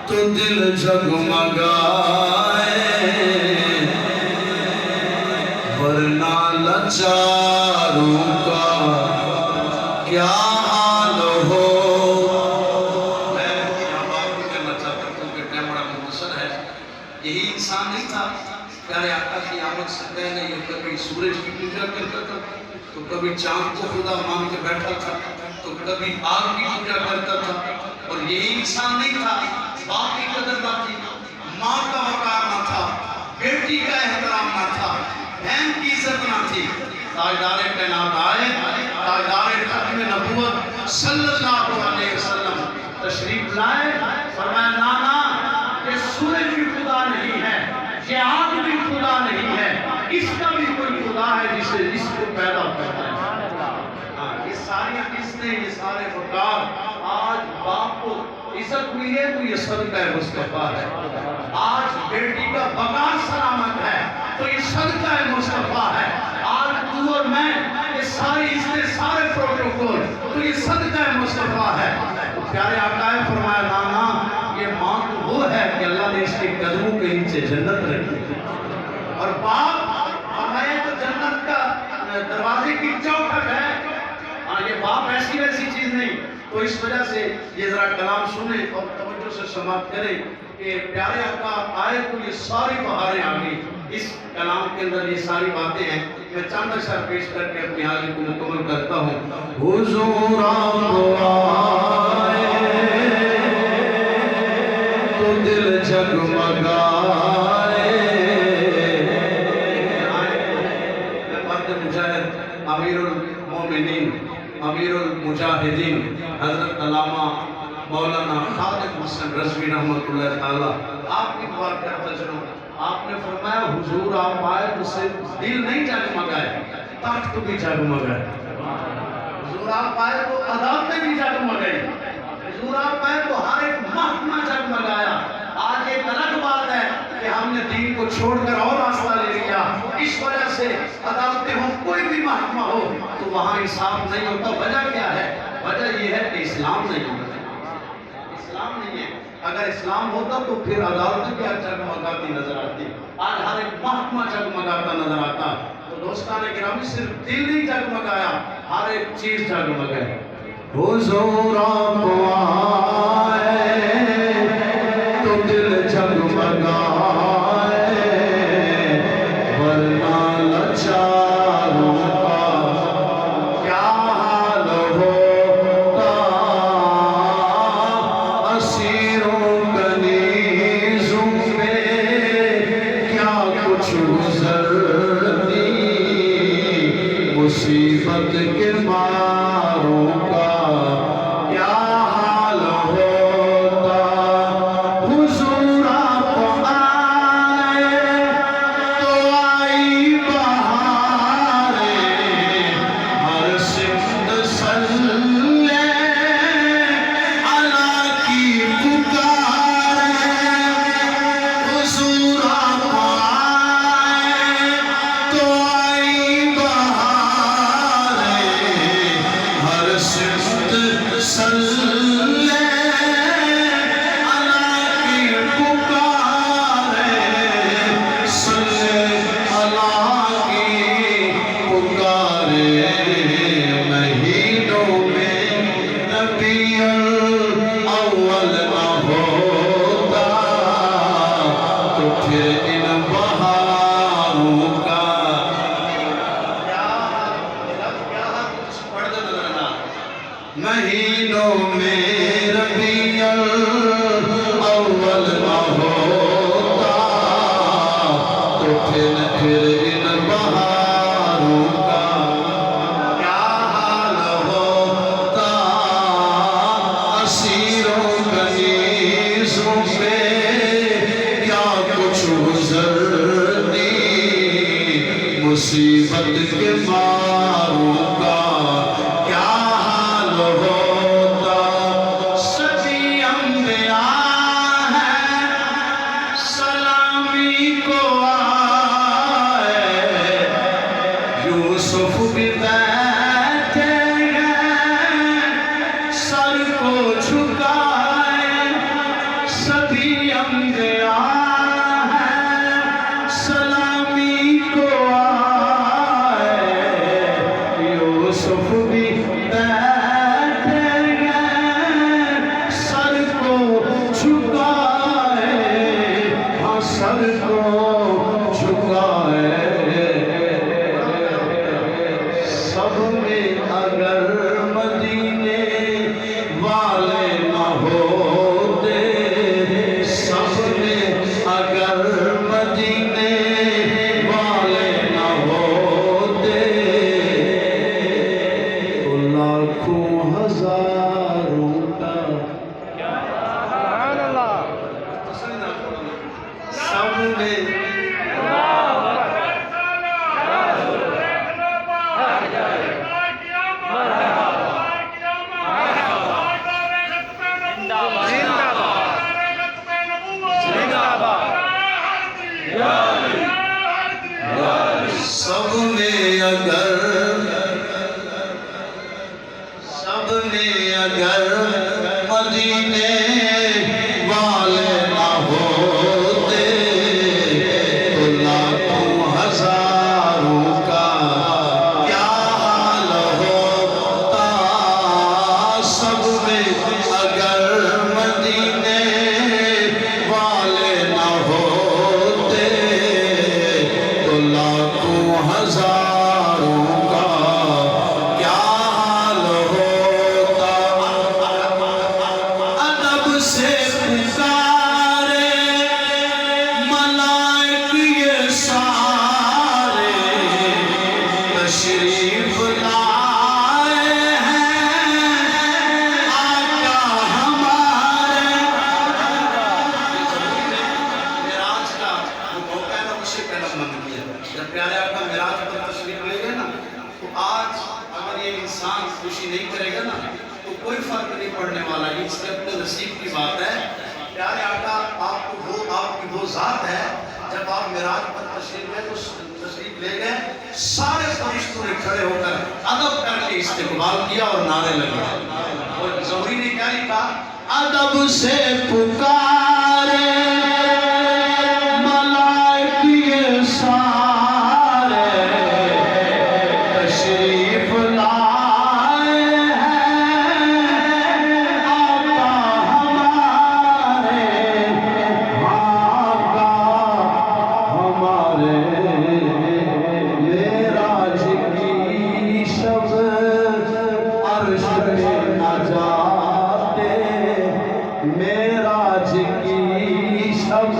تو دل جگمگائے ورنہ لاچاروں کا کیا حال ہو۔ میں یہاں بات نہیں کرنا چاہتا کیونکہ ٹائم بڑا مختصر ہے۔ یہی انسان نہیں تھا پیارے آقا کی آمد سے پہلے یہ کبھی سورج کی پوجا کرتا تھا تو کبھی چاند کو خدا مان کے بیٹھا تھا تو کبھی آگ کی پوجا کرتا تھا۔ اور یہی انسان نہیں تھا باپ کی قدر نہ تھی، ماں کا وقار نہ تھا، بیٹی کا احترام نہ تھا، بہن کی عزت نہ تھی۔ تاجدار کائنات آئے، تاجدار ختم نبوت صلی اللہ علیہ وسلم تشریف لائے، فرمایا نانا یہ سورج بھی خدا نہیں ہے، یہ آگ بھی خدا نہیں ہے، اس کا بھی کوئی خدا ہے جس کو پیدا کرتا ہے۔ یہ ساری حدیث نے یہ سارے وقار آج باپ کو عزت ہوئی ہے تو یہ صدقہ مصطفیٰ ہے۔ آج بیٹی کا وقار سلامت ہے تو یہ صدقہ مصطفیٰ ہے۔ آج تو اور میں یہ ساری عزتیں سارے پروٹوکول تو یہ صدقہ مصطفیٰ ہے۔ تو پیارے آقا نے فرمایا نانا یہ ماں تو وہ ہے کہ اللہ نے اس کے قدموں کے نیچے جنت رکھی اور باپ فرمایا تو جنت کا دروازے کی چوکھٹ ہے۔ یہ باپ ایسی ویسی چیز نہیں۔ تو اس وجہ سے یہ ذرا کلام سنیں اور توجہ سے سماعت کریں کہ پیارے آقا آئے تو یہ ساری بہاریں آگئی۔ اس کلام کے اندر یہ ساری باتیں ہیں۔ میں چند اشعار پیش کر کے اپنی حاضری کو مکمل کرتا ہوں۔ حضور آئے تو دل جگمگائے، مرد مجاہد امیر المومنین امیر المجاہدین حضرت علامہ مولانا خالد حسن رضوی رحمۃ اللہ تعالیٰ آپ کی دعا کرتا چلوں۔ آپ نے فرمایا حضور آپ آئے تو صرف دل نہیں جگمگائے تخت بھی جگمگائے۔ حضور آپ آئے تو عدالتیں بھی جگمگائی۔ حضور آپ آئے تو ہر ایک محکمہ جگمگایا۔ آج ایک الگ بات ہے کہ ہم نے دین کو چھوڑ کر اور راستہ لے لیا، اس وجہ سے عدالتیں ہوں کوئی بھی محکمہ ہو تو وہاں انصاف نہیں ہوتا۔ وجہ کیا ہے؟ وجہ یہ ہے کہ اسلام نہیں ہوتا۔ اسلام نہیں ہے۔ اگر اسلام ہوتا تو پھر عدالتیں بھی جگمگاتی نظر آتی، آج ہر ایک محکمہ جگمگاتا نظر آتا۔ تو دوستان گرامی صرف دل نہیں جگمگایا، ہر ایک چیز جگمگائی۔ حضور آپ آئے تو دل جگمگائے ورنہ لاچاروں کا کیا حال ہوتا۔ اسیروں کنیزوں میں کیا کچھ گزرتی، مصیبت کے ماروں کا کیا حال ہوتا۔ حضور آپ آئے تو آئی بہاریں، ہر سمت صلی اللہ کی پکاریں۔ حضور آپ آئے تو آئی بہاریں، ہر سمت صلی اللہ کی پکاریں، صلی اللہ کی پکاریں۔ مہینوں میں ربیع الاول نہ ہوتا تو پھر ان بہاروں کا مہینوں میں ربیع الاول نہ ہوتا تو پھر ان بہاروں کا کیا حال ہوتا۔ اسیروں کنیزوں پہ کیا کچھ گزرتی، مصیبت کے ماروں کا کیا حال ہوتا۔ ہزاروں کا سبحان اللہ سب نے سب نے اگر مدینے والے نہ ہوتے تو لاکھوں ہزاروں کا کیا حال ہوتا سب میں اگر مدینے والے نہ ہوتے تو لاکھوں ہزاروں کا کیا حال ہوتا ادب سے پکارے ملائک یہ سارے تشریف لائے ہیں آقا ہمارے معراج کا وہ موقع ہے نا اسے پہلا بلند کیا جب پیارے آقا معراج پر تشریف لے گئے نا تو آج اگر یہ انسان خوشی نہیں کرے گا نا تو کوئی فرق نہیں پڑنے والا ہے اس کے اپنے نصیب کی بات ہے پیارے آقا آپ کی وہ ذات ہے جب آپ معراج پر تشریف لے گئے سارے فرشتوں نے کھڑے ہو کر ادب کر کے استقبال کیا اور نعرے لگے اور زہری نے کیا لکھا ادب سے پکارے ملائک یہ سارے تشریف لائے ہیں آقا ہمارے آقا ہمارے معراج کی شب عرش پہ نہ جاتے معراج کی شب